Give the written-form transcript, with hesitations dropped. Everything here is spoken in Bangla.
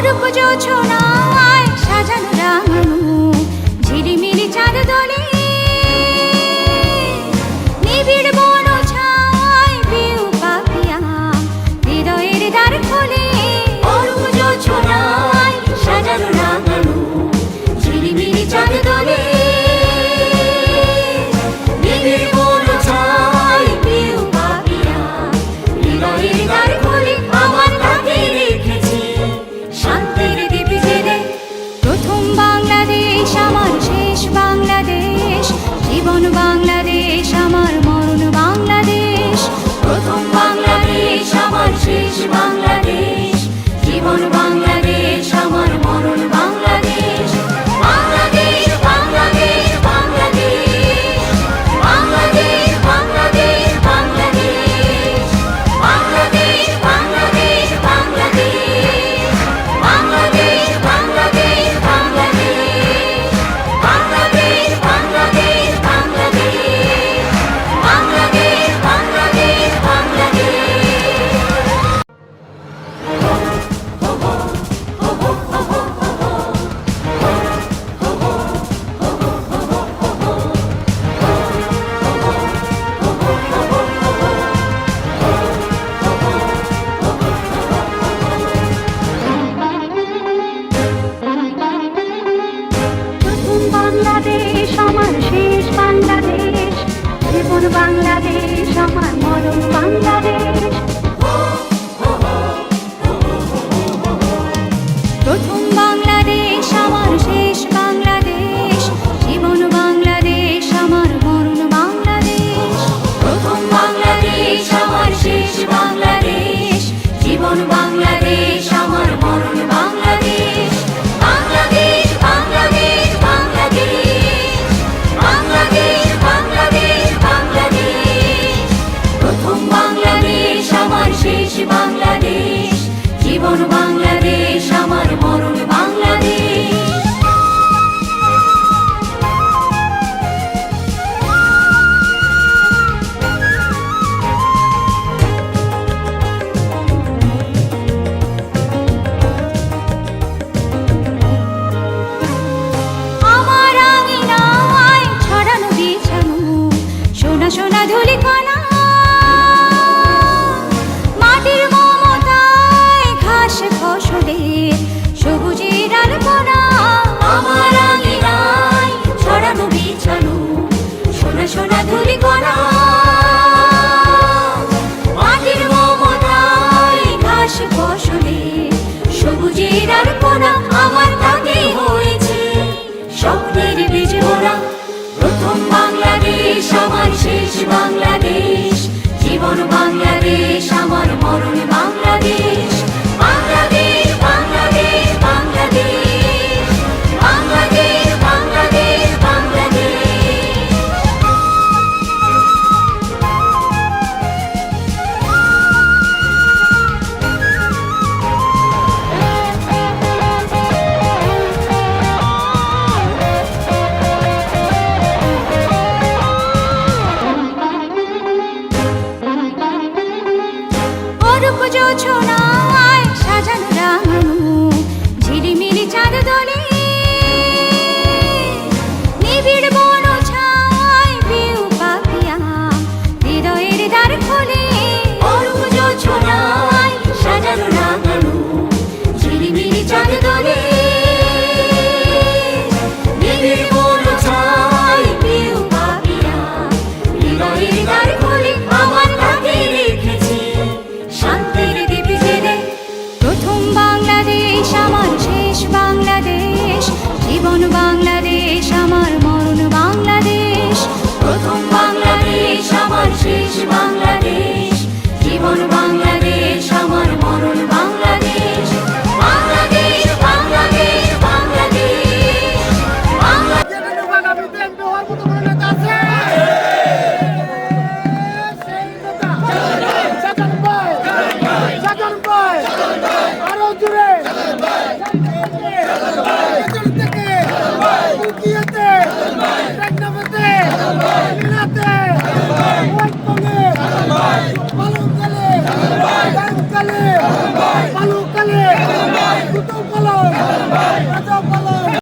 অরূপ জোছনায় সাজানো রাঙানো ঝিলিমিলি চাঁদ দোলে নিবিড় বন ছায় পিউ পাপিয়া হৃদয়ের দ্বার খোলে। অরূপ জোছনায় সাজানো রাঙানো ঝিলিমিলি চাঁদ দোলে নিবিড় বন ছায় পিউ পাপিয়া হৃদয়ের দ্বার খোলে। আমার তাকে রেখেছি শান্তির দ্বীপ জেলে। প্রথম বাংলাদেশ আমার শেষ বাংলাদেশ, জীবন বাংলাদেশ আমার মরণ বাংলাদেশ। প্রথম বাংলাদেশ আমার শেষ বাংলাদেশ, জীবন বাংলাদেশ আমার মরণ বাংলাদেশ। বাংলাদেশ বাংলাদেশ বাংলাদেশ বাংলাদেশ বাংলাদেশ বাংলাদেশ বাংলাদেশ বাংলাদেশ বাংলাদেশ বাংলাদেশ বাংলাদেশ বাংলাদেশ বাংলাদেশ বাংলাদেশ বাংলাদেশ বাংলাদেশ বাংলাদেশ বাংলাদেশ। প্রথম বাংলাদেশ আমার শেষ বাংলাদেশ, জীবন বাংলাদেশ আমার মরণ বাংলাদেশ। প্রথম বাংলাদেশ আমার শেষ বাংলাদেশ, জীবন বাংলাদেশ আমার মরণ বাংলাদেশ। প্রথম বাংলাদেশ আমার শেষ বাংলাদেশ, জীবন বাংলাদেশ আমার মরণ বাংলাদেশ। বাংলাদেশ বাংলাদেশ বাংলাদেশ বাংলাদেশ বাংলাদেশ বাংলাদেশ। প্রথম বাংলাদেশ আমার শেষ বাংলাদেশ, জীবন বাংলাদেশ আমার মরণ বাংলাদেশ। আমার আঙিনায় ছড়ানো বিছানো সোনা সোনা ধূলিকণা, মাটির মমতায় ঘাস ফসলের সবুজের আলপনা। আমার আঙিনায় ছড়ানো বিছানো সোনা সোনা ধূলিকণা, মাটির মমতায় ঘাস ফসলের সবুজের আলপনা। আমার তাকে হয়েছে স্বপ্নের বীজ মোরা। প্রথম বাংলাদেশ আমার শেষ বাংলাদেশ, জীবন বাংলাদেশ আমার মরণ বাংলাদেশ। বাংলাদেশ বাংলাদেশ বাংলাদেশ বাংলাদেশ বাংলাদেশ বাংলাদেশ। অরূপ জোছনায় সাজানো রাঙানো ঝিলিমিলি চাঁদ দোলে নিবিড় বন ছায় পিউ পাপিয়া হৃদয়ের দ্বার খোলে। অরূপ জোছনায় সাজানো রাঙানো ঝিলিমিলি চাঁদ দোলে নিবিড় বন ছায় পিউ পাপিয়া হৃদয়ের দ্বার খোলে। আমার তাকে রেখেছি শান্তির দ্বীপ জেলে। প্রথম বাংলাদেশ আমার শেষ বাংলাদেশ, জীবন বাংলাদেশ আমার মরণ বাংলাদেশ। প্রথম বাংলাদেশ আমার শেষ বাংলাদেশ।